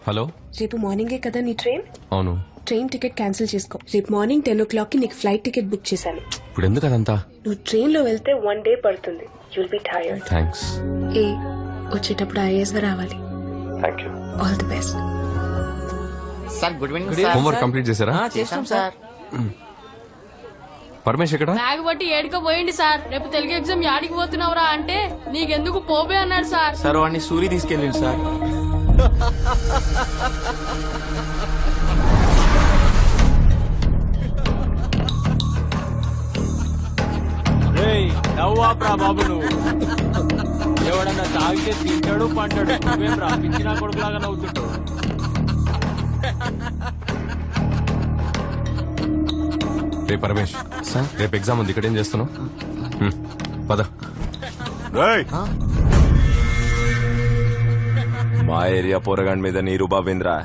Hello. రేపు మార్నింగే కదా నీ ట్రైన్? అవును. ట్రైన్ టికెట్ క్యాన్సిల్ చేసుకో. రేపు మార్నింగ్ 10 o'clock కి నీకు ఫ్లైట్ టికెట్ బుక్ చేశాను. ఇప్పుడు ఎందుకు అదంతా? నువ్వు ట్రైన్ లో వెళ్తే 1 day పడుతుంది. You'll be tired. థ్యాంక్స్. ఏ వచ్చేటప్పుడు ఐఏఎస్ గా రావాలి. Thank you. All the best. Sir good evening sir. Homework complete చేశారా? చేస్తాం సార్. పరమేష్ ఎక్కడ? బ్యాగ్ బట్టి ఏడుకో పోయింది సార్. రేపు తెలుగు ఎగ్జామ్ యాడికి పోతున్నావురా అంటే నీకెందుకు పోబే అన్నాడు సార్. సార్ వాడిని సూరి తీసుకెళ్ళింది సార్. నవ్వాప్రా బాబు నువ్వు. ఎవడన్నా తాగితే తింటాడు పంటాడు, నువ్వేం రా పిచ్చినా కొడుకులాగా నవ్వుతుంటావు. రే పరమేష్, రేపు ఎగ్జామ్ ఉంది, ఇక్కడ ఏం చేస్తున్నావు? పద. మా ఏరియా పోరగాండ్ మీద నీరు బాబేంద్రా.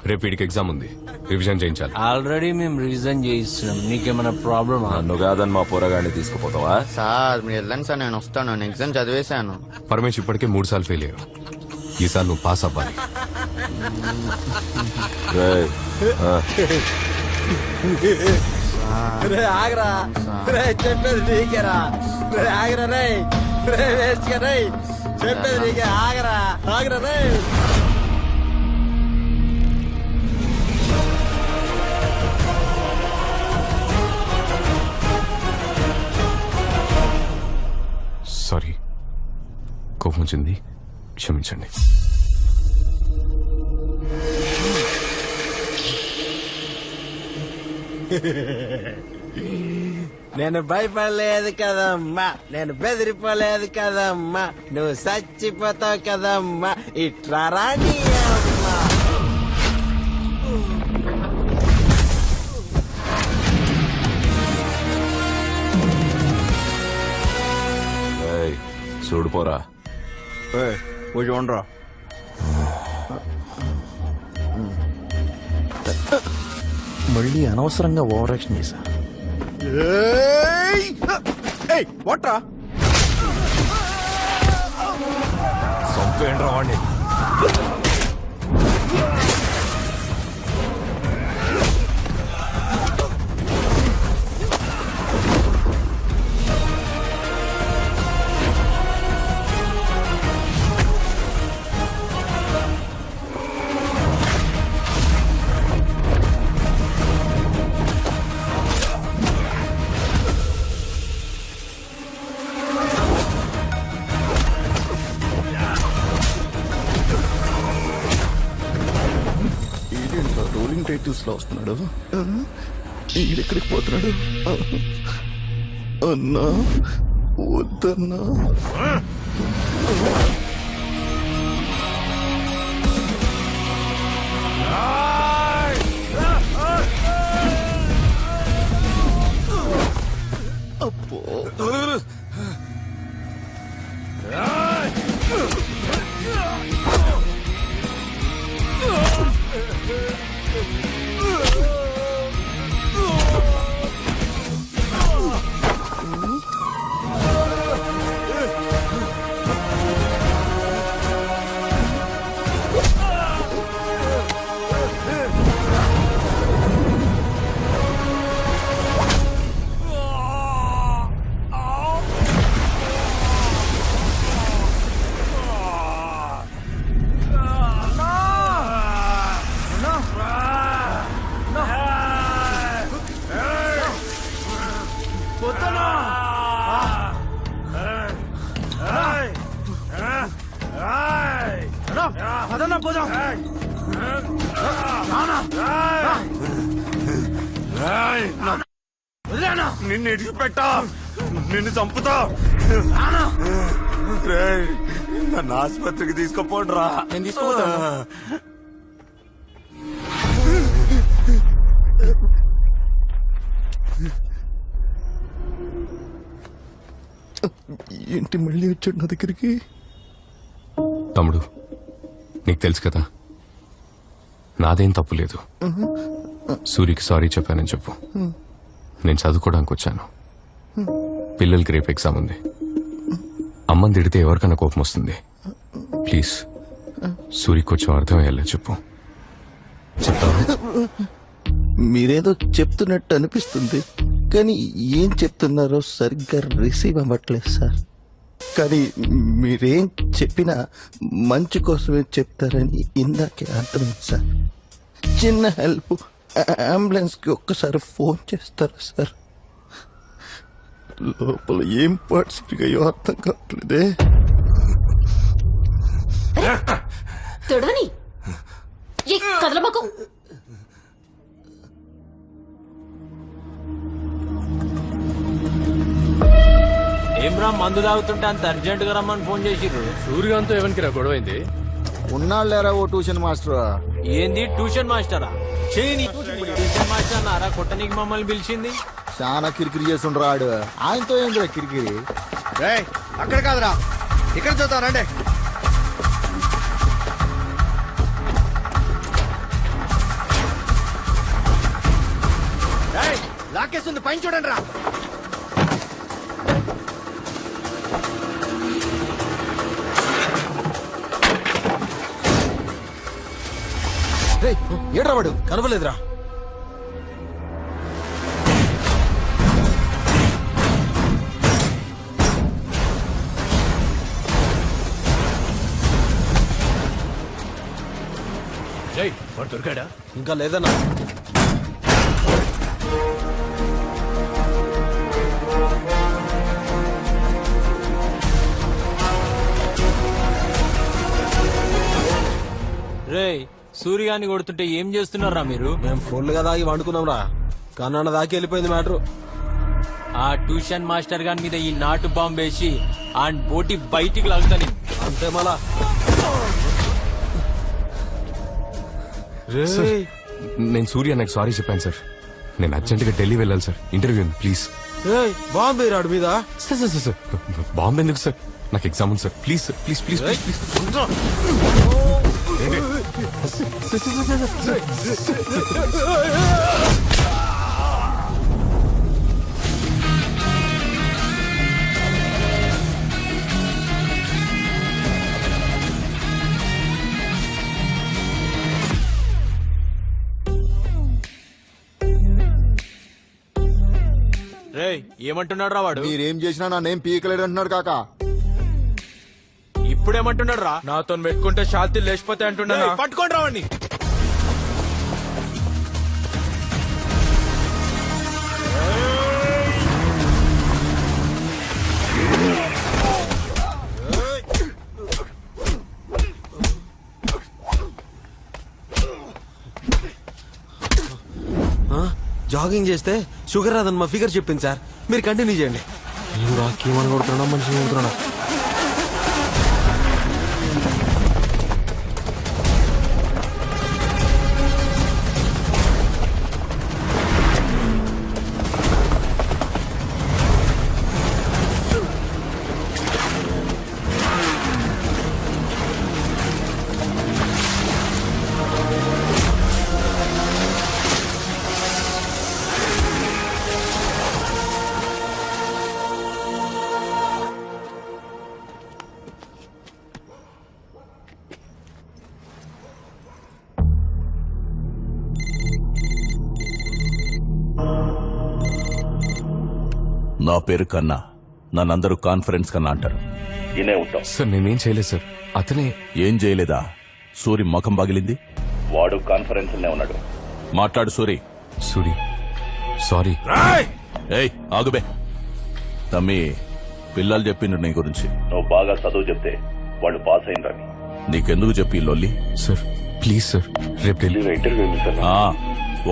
రేపు వీడికి ఎగ్జామ్ ఉంది, రివిజన్ చేయించాలి. ఆల్రెడీ మేము రివిజన్ చేయిస్తున్నాం, నీకేమైనా ప్రాబ్లమా? నన్ను కాదని మా పోరగాడిని తీసుకుపోతావా? సార్ మీరు వెళ్ళండి సార్, నేను వస్తాను. నేను ఎగ్జామ్ చదివేశాను. పరమేష్ ఇప్పటికే 3 సార్లు ఫెయిల్ అయ్యావు, ఈసారి నువ్వు పాస్ అవ్వాలి. రేయ్, ఆగరా రే, చెప్పేది నీకేరా రే, ఆగరా రే రే, వేస్ట్ గా రే, చెప్పేది నీకే, ఆగరా ఆగరా రే. సారీ, కోపం వచ్చింది, క్షమించండి. నేను భయపడలేదు కదమ్మా, నేను బెదిరిపోలేదు కదమ్మా, నువ్వు చచ్చిపోతావు కదమ్మా, ఇట్లా రాని అమ్మా. రేయ్, చూడుపోరా. చూడరా మళ్ళీ అనవసరంగా ఓవర్ యాక్షన్ చేశా. వాట్రా చంపేయండిరా వాడిని. రోలింగ్ టైటిల్స్ లో వస్తున్నాడు. ఈడెక్కడికి పోతున్నాడు? అన్నా వద్దన్నా. అప్పో నిన్ను ఇడిచిపెట్టా, నిన్ను చంపుతా. రేయ్, నన్ను ఆసుపత్రికి తీసుకుపోండిరా. నేను తీసుకుపోతాను. ఏంటి మళ్ళీ వచ్చాడు నా దగ్గరికి? తమ్ముడు, నీకు తెలుసు కదా నాదేం తప్పు లేదు. సూరికి సారీ చెప్పానని చెప్పు. నేను చదువుకోవడానికి వచ్చాను. పిల్లలకి రేపు ఎగ్జామ్ ఉంది. అమ్మని తిడితే ఎవరికన్నా కోపం వస్తుంది. ప్లీజ్ సూరికి కొంచెం అర్థమయ్యేలా చెప్పు. చెప్తావా? మీరేదో చెప్తున్నట్టు అనిపిస్తుంది కానీ ఏం చెప్తున్నారో సరిగ్గా రిసీవ్ అవ్వట్లేదు సార్. కానీ మీరేం చెప్పినా మంచి కోసమే చెప్తారని ఇందాకే అర్థమైంది సార్. చిన్న హెల్ప్, అంబులెన్స్కి ఒక్కసారి ఫోన్ చేస్తారా సార్? లోపల ఏం పరిస్థితిగా అర్థం కావట్లేదే. తొడవని కదలబాకు. ఏమ్రా మందు తాగుతుంటే అంత అర్జెంట్ గా రమ్మని ఫోన్ చేసిర్రు. సూర్యకాంత్ ఎవరికి రా గొడవైంది? ఉన్నాళ్ళేరా ఓ ట్యూషన్ మాస్టర్. ఏంది ట్యూషన్ మాస్టరా? ట్యూషన్ మాస్టర్ అన్నారా కొట్టనికి మమ్మల్ని పిలిచింది? చాలా కిరికిరి చేస్తుండ్రాడు. ఆయనతో ఏందిరా కిరికిరి? అక్కడ కాదురా, ఇక్కడ చూద్దానండి. లాకేస్తుంది, పైన చూడండి రా. ఏడ్రా వాడు? కనవలేదురా. వాడు దొరికాడా? ఇంకా లేదన్నా. రే సూర్యాన్ని కొడుతుంటే ఏం చేస్తున్నారా మీరు? మేము ఫుల్గా దాగి వండుకున్నాం రా, కన్నాన్న దాకి వెళ్ళిపోయింది మ్యాటర్. ఆ ట్యూషన్ మాస్టర్ గాని మీద ఈ నాటు బాంబు వేసి ఆ బోటి బయటికి లాగుతాని. అంతే మళ్ళా. సార్, నేను సూర్య నాకు సారీ చెప్పాను సార్. నేను అర్జెంట్గా ఢిల్లీ వెళ్ళాలి సార్, ఇంటర్వ్యూ ఉంది ప్లీజ్. బాంబే రాడు మీద. సార్ సార్ సార్ బాంబు ఎందుకు సార్? నాకు ఎగ్జామ్ ఉంది sir, please sir, please please please please. రే ఏమంటున్నాడు రా వాడు? మీరేం చేసినా నన్నేం పీకలేడు అంటున్నాడు కాక. ఇప్పుడేమంటున్నాడు రా? నాతో పెట్టుకుంటే శాంతి లేచిపోతే అంటున్నా. పట్టుకోండి రావండి. జాగింగ్ చేస్తే షుగర్ రాదని మా ఫిగర్ చెప్పింది సార్. మీరు కంటిన్యూ చేయండి. రాకేమని కొడుతున్నా, మనిషిని కొడుతున్నా. నా పేరు కన్నా, నన్నందరూ కాన్ఫరెన్స్ కన్నా అంటారు. ఇనే ఉంటాం. సార్ నేనేం చేయలేదు సార్, అతనే. ఏం చేయలేదా? సూరి ముఖం పగిలింది, వాడు కాన్ఫరెన్స్ ఉన్నాడు. మాట్లాడు సూరి. సూరి సారీ. ఏయ్ ఆగుబే. తమ్మి, పిల్లలు చెప్పిండ్రు నీ గురించి. నువ్వు బాగా చదువు చెప్తే వాళ్ళు పాస్ అయినరని. నీకెందుకు చెప్పి లొల్లి? సార్ ప్లీజ్ సార్, రేపు ఢిల్లీ.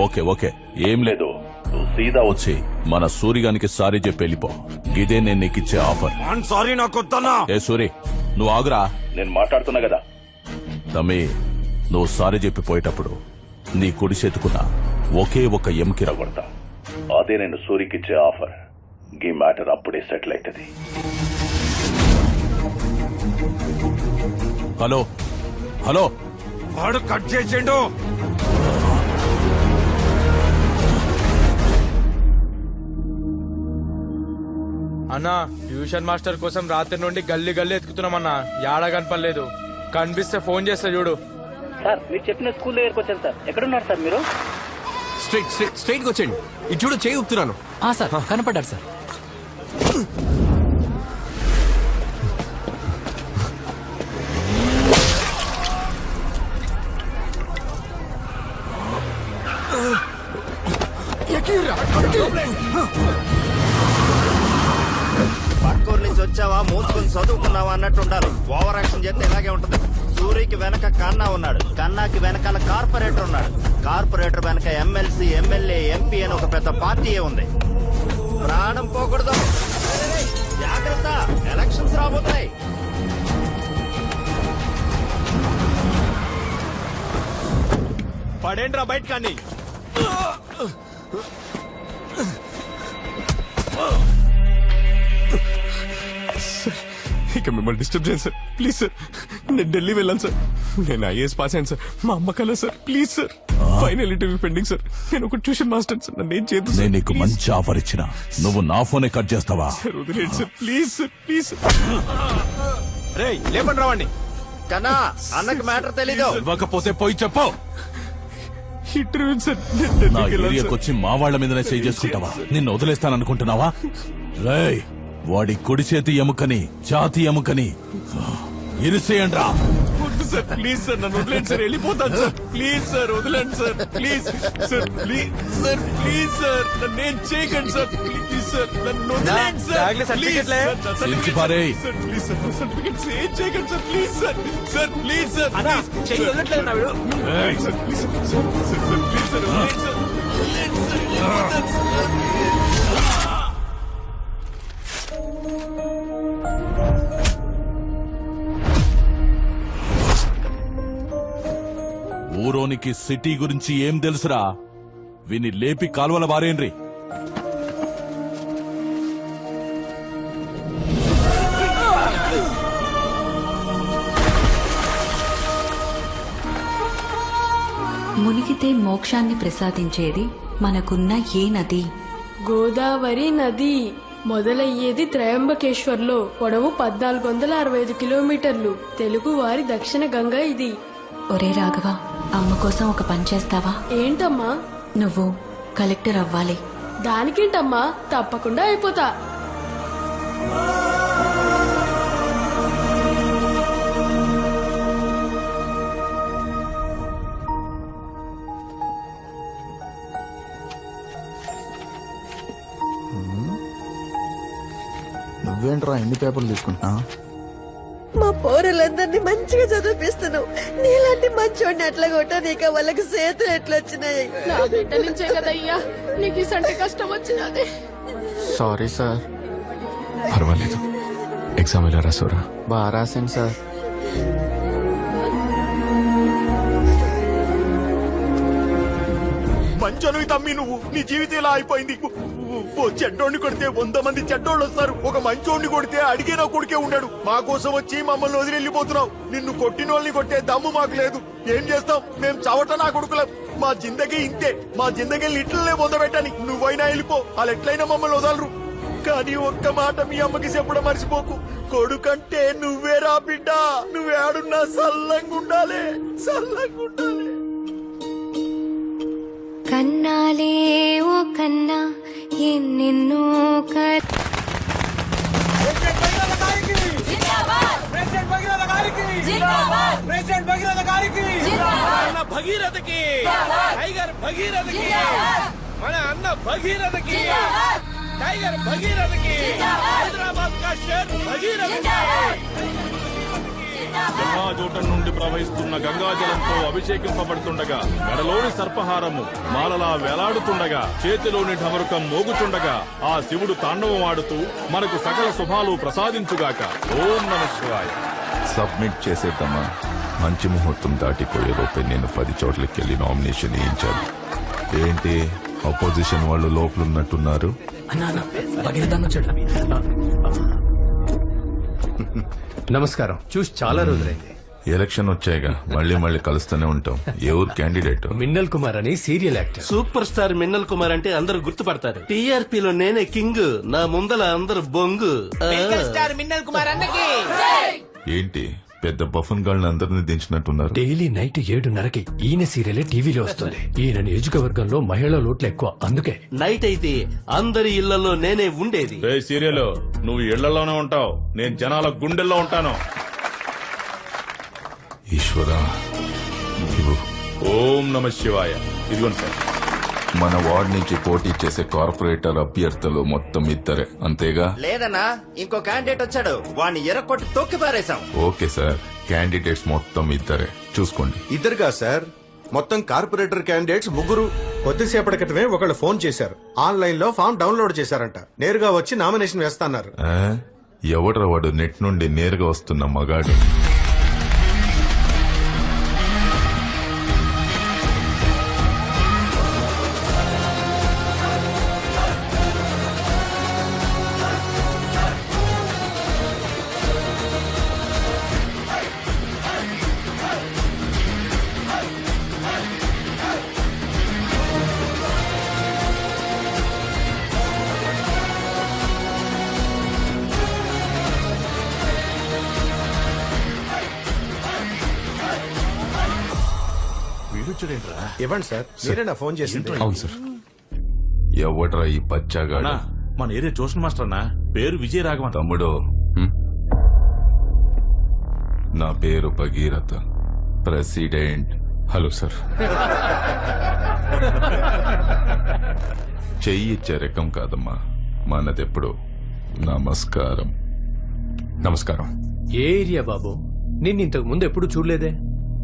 ఓకే ఓకే, ఏం లేదు. నువ్వు సీదా వచ్చి మన సూరిగానికి సారీ చెప్పి వెళ్ళిపో. ఇదే నేను నీకు ఇచ్చే ఆఫర్. సారీ నాకు వద్దన్నా. ఏ సూరి, నువ్వు ఆగురా, నేను మాట్లాడుతున్నా కదా. తమ్మి, నువ్వు సారీ చెప్పి పోయేటప్పుడు నీ కుడి చేతుకున్న ఒకే ఒక ఎంకి రగొడతా. అదే నేను సూరికిచ్చే ఆఫర్. ఈ మ్యాటర్ అప్పుడే సెటిల్ అవుతుంది. హలో హలో, వాడు కట్ చేసిండు. అన్నా, ట్యూషన్ మాస్టర్ కోసం రాత్రి నుండి గల్లీ గల్లీ ఎత్తుకుతున్నామన్నా. యాడ కనపడలేదు. కనిపిస్తే ఫోన్ చేస్తా చూడు. సార్ మీరు చెప్పిన స్కూల్ దగ్గరకు వచ్చాను సార్. ఎక్కడున్నారు సార్ మీరు? స్ట్రైట్ గా వచ్చేయండి. ఇది చూడు, చేయి ఊపుతున్నాను. Sir కనపడ్డారు sir. పక్కూరు నుంచి వచ్చావా మూసుకొని చదువుకున్నావా అన్నట్టు ఉండాలి. ఓవర్ యాక్షన్ చేస్తే ఇలాగే ఉంటది. సూరికి వెనక కన్నా ఉన్నాడు, కన్నాకి వెనకాల కార్పొరేటర్ ఉన్నాడు, కార్పొరేటర్ వెనక ఎమ్మెల్సీ, ఎమ్మెల్యే, ఎంపీ అని ఒక పెద్ద పార్టీయే ఉంది. ప్రాణం పోకూడదు. జాగ్రత్త, ఎలక్షన్స్ రాబోతున్నాయి. పడేంట్రా బయట కానీ. ఇక మిమ్మల్ని డిస్టర్బ్ చేయను సార్, ప్లీజ్ సార్. నేను ఢిల్లీ వెళ్ళాను సార్. నేను ఐఏఎస్ పాస్ అయ్యాను సార్. మా అమ్మ కల sir, please sir. Final interview pending sir. నేను ఒక ట్యూషన్ మాస్టర్ సార్. నన్ను ఏం చేయదు సార్. నేను నీకు మంచి ఆఫర్ ఇచ్చిన, నువ్వు నా ఫోనే కట్ చేస్తావా? సార్ వదిలేండి సార్, ప్లీజ్ సార్, ప్లీజ్. రే లేపండి రావండి. కన్నా అన్నకి మ్యాటర్ తెలీదు. ఇవ్వకపోతే పోయి చెప్పు. Interview sir. నా ఏరియాకి వచ్చి మా వాళ్ళ మీదనే సేవ్ చేసుకుంటావా? నిన్ను వదిలేస్తాననుకుంటున్నావా? రేయ్, వాడి కుడి చేతి ఎముకని, ఛాతి ఎముకని ఇరిసేయండి రా. వద్దు సార్, ప్లీజ్ సార్. నన్ను వదిలేండి సార్, వెళ్ళిపోతాను సార్. ప్లీజ్ సార్, వదిలేండి sir, please sir, please sir, please sir. నన్ను ఏం చేయకండి సార్, ప్లీజ్ సార్. నన్ను వదిలేండి సార్, బ్యాగ్లో సర్టిఫికెట్లే. ఇంటి పారేయ్. Sir, please sir. నా సర్టిఫికెట్స్ ఏం చేయకండి sir, please sir. Sir, please sir. చెయ్యి వదలట్లేదు నా వీడు. ఏయ్, sir, please sir, sir, sir, sir, please sir, వదిలేండి సార్. వదిలేండి సార్, వెళ్ళిపోతాను సార్. ఊరోనికి సిటీ గురించి ఏం తెలుసురా? విని లేపి కాల్వల బారేండ్రి. మునిగితే మోక్షాన్ని ప్రసాదించేది మనకున్న ఏ నది? గోదావరి నది. మొదలయ్యేది త్రయంబకేశ్వర్లో. పొడవు 1465 కిలోమీటర్లు. తెలుగు వారి దక్షిణ గంగా ఇది. ఒరే రాఘవ, అమ్మ కోసం ఒక పని చేస్తావా? ఏంటమ్మా? నువ్వు కలెక్టర్ అవ్వాలి. దానికేంటమ్మా, తప్పకుండా అయిపోతా. నువ్వేంట్రా ఎన్ని పేపర్లు తీసుకుంటున్నా? మా పౌరులందరినీ మంచిగా చదివిస్తున్నావు. నీలాంటి మంచోడిని ఎట్లా కొట్టా నీకు వాళ్ళకి చేతులు ఎట్లా వచ్చినాయి? నా బిడ్డ నుంచే కదయ్యా నీకు ఇసంటి కష్టం వచ్చినది. Sorry sir. పర్వాలేదు. ఎగ్జామ్ ఎలా రాసారా? బాగా రాశాను సార్. మంచోనివి తమ్మి నువ్వు. నీ జీవితం ఇలా అయిపోయింది. ఓ చెడ్డోడిని కొడితే 100 మంది చెడ్డోళ్ళు వస్తారు. ఒక మంచోడిని కొడితే అడిగే నా కొడుకే ఉన్నాడు. మా కోసం వచ్చి మమ్మల్ని వదిలి వెళ్ళిపోతున్నావు. నిన్ను కొట్టిన వాళ్ళని కొట్టే దమ్ము మాకు లేదు. ఏం చేస్తాం? మేము చవట నా కొడుకులం. మా జిందగీ ఇంతే. మా జిందగీ ఇట్లనే పొందబెట్టని. నువ్వైనా వెళ్ళిపో, వాళ్ళు ఎట్లయినా మమ్మల్ని వదలరు. కానీ ఒక్క మాట మీ అమ్మకి చెప్పడం మర్చిపోకు. కొడుకంటే నువ్వేరా బిడ్డ. నువ్వేడున్నా సల్లంగుండాలి, సల్లంగుండాలి. కన్నాలే ఓ కన్నా ఎన్నెన్నో అన్న భగీరథకి, టైగర్ భగీరథకి, మన అన్న భగీరథకి, టైగర్ భగీరథకి, హైదరాబాద్ కా షేర్ భగీరథకి. జటాజూటం నుండి ప్రవహిస్తున్న గంగాజలంతో అభిషేకింపబడుతుండగా, మెడలోని సర్పహారము మాలలా వేలాడుతుండగా, చేతిలోని ఢమరుకం మోగుతుండగా, ఆ శివుడు తాండవం ఆడుతూ మనకు సకల శుభాలు ప్రసాదించుగాక. ఓం నమః శివాయ. సబ్మిట్ చేసేద్దామా? మంచి ముహూర్తం దాటిపోయేలోపే నేను 10 చోట్లకి వెళ్ళి నామినేషన్ వేయించాలి. ఏంటి అపోజిషన్ వాళ్ళు లోపలున్నట్టున్నారు? నమస్కారం. చూసి చాలా రోజులైంది. ఎలక్షన్ వచ్చాయిగా, మళ్ళీ కలుస్తూనే ఉంటాం. ఏ ఊరు క్యాండిడేట్? మిన్నల్ కుమార్ అని serial actor. Super star Minnal Kumar అంటే అందరూ గుర్తుపడతారు. టీఆర్పీలో నేనే కింగ్. నా ముందల అందరు బొంగు. స్టార్ మిన్నల్ కుమార్ అన్నకి ఏంటి పెద్ద బఫన్ గాళ్ళని అందరినీ దించినట్టున్నారు. డైలీ నైట్ 7:30కి ఈయన సీరియలే టీవీలో వస్తుంది. ఈయన నియోజకవర్గంలో మహిళా లోట్లు ఎక్కువ, అందుకే నైట్ అయితే అందరి ఇళ్లలో నేనే ఉండేది. సీరియల్ నువ్వు ఇళ్లలోనే ఉంటావు, నేను జనాల గుండెల్లో ఉంటాను. ఈశ్వరా, ఇవ్వు. ఓం నమ శివాయ. ఇదిగోండి సార్. మన వార్డ్ నుంచి పోటీ చేసే కార్పొరేటర్ అభ్యర్థులు మొత్తం ఇద్దరే, అంతేగా? లేదన్నా, ఇంకో క్యాండిడేట్ వచ్చాడు, వాడిని ఎర్రకొట్టి తొక్కి పారేశాం. ఓకే సార్, క్యాండిడేట్స్ మొత్తం ఇద్దరే, చూసుకోండి. ఇద్దరుగా సార్, మొత్తం కార్పొరేటర్ క్యాండిడేట్స్ 3. కొద్దిసేపటి క్రితమే ఒకళ్ళు ఫోన్ చేశారు. ఆన్లైన్ లో ఫామ్ డౌన్లోడ్ చేశారంట. నేరుగా వచ్చి నామినేషన్ వేస్తాన్నారు. ఎవడ్రా వాడు నెట్ నుండి నేరుగా వస్తున్న మగాడు? ఇవ్వండి సార్, మీరేనా ఫోన్ చేసింది? అవును సార్. ఎవడ్రా ఈ పచ్చాగాడు? మన ఏరియా ట్యూషన్ మాస్టర్ అన్న, పేరు విజయ రాఘవన్. తమ్ముడు, నా పేరు భగీరథ, ప్రెసిడెంట్. Hello sir. చెయ్యి ఇచ్చే రకం కాదమ్మా, మనదెప్పుడు నమస్కారం. నమస్కారం. ఏ ఏరియా బాబు? నిన్ను ఇంతకు ముందు ఎప్పుడు చూడలేదే.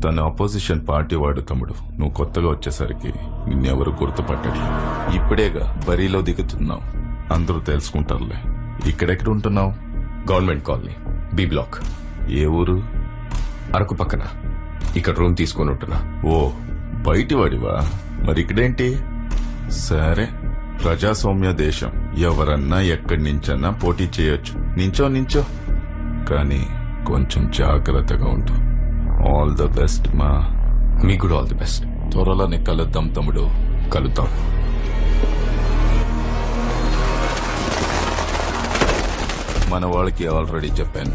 తన అపోజిషన్ పార్టీ వాడు తమ్ముడు. నువ్వు కొత్తగా వచ్చేసరికి నిన్నెవరు గుర్తుపట్టట్లేదు. ఇప్పుడేగా బరిలో దిగుతున్నావు, అందరూ తెలుసుకుంటారులే. ఇక్కడెక్కడ ఉంటున్నావు? Government colony, B block. ఏ ఊరు? అరకు పక్కన. ఇక్కడ రూమ్ తీసుకొని ఉంటున్నా. ఓ, బయటి వాడివా? మరి ఇక్కడేంటి? సరే, ప్రజాస్వామ్య దేశం, ఎవరన్నా ఎక్కడి నుంచన్నా పోటీ చేయొచ్చు. నించో కానీ కొంచెం జాగ్రత్తగా ఉండు. ఆల్ ద బెస్ట్ మా. మీకు కూడా ఆల్ ది బెస్ట్. త్వరలోనే కలుద్దాం తమ్ముడు. కలుద్దాం. మన వాళ్ళకి ఆల్రెడీ చెప్పాను,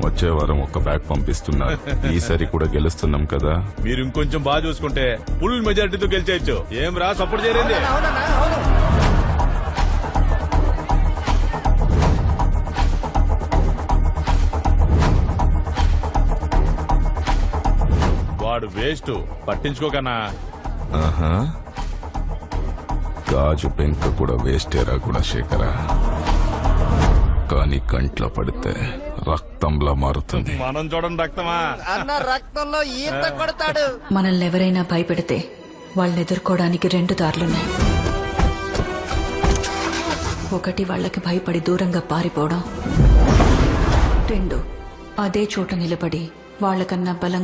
వచ్చే వారం ఒక బ్యాగ్ పంపిస్తున్నారు. ఈసారి కూడా గెలుస్తున్నాం కదా. మీరు ఇంకొంచెం బాగా చూసుకుంటే ఫుల్ మెజారిటీతో గెలిచేయచ్చు. ఏం రా, సపోర్ట్ చేయలేదు. వాడు వేస్ట్, పట్టించుకోకన్నా. ఆహా, గాజు పెంక కూడా వేస్టేరా గుణశేఖర, కానీ కంట్లో పడితే రక్తంలా మారుతుంది. మనం చూడండి రక్తమా అన్న రక్తంలో ఈత కొడతాడు. మనల్ని ఎవరైనా భయపెడితే వాళ్ళని ఎదుర్కోవడానికి 2 దారులున్నాయి. ఒకటి వాళ్ళకి భయపడి దూరంగా పారిపోవడం, 2 అదే చోట నిలబడి వాళ్ళకన్నా బలంగా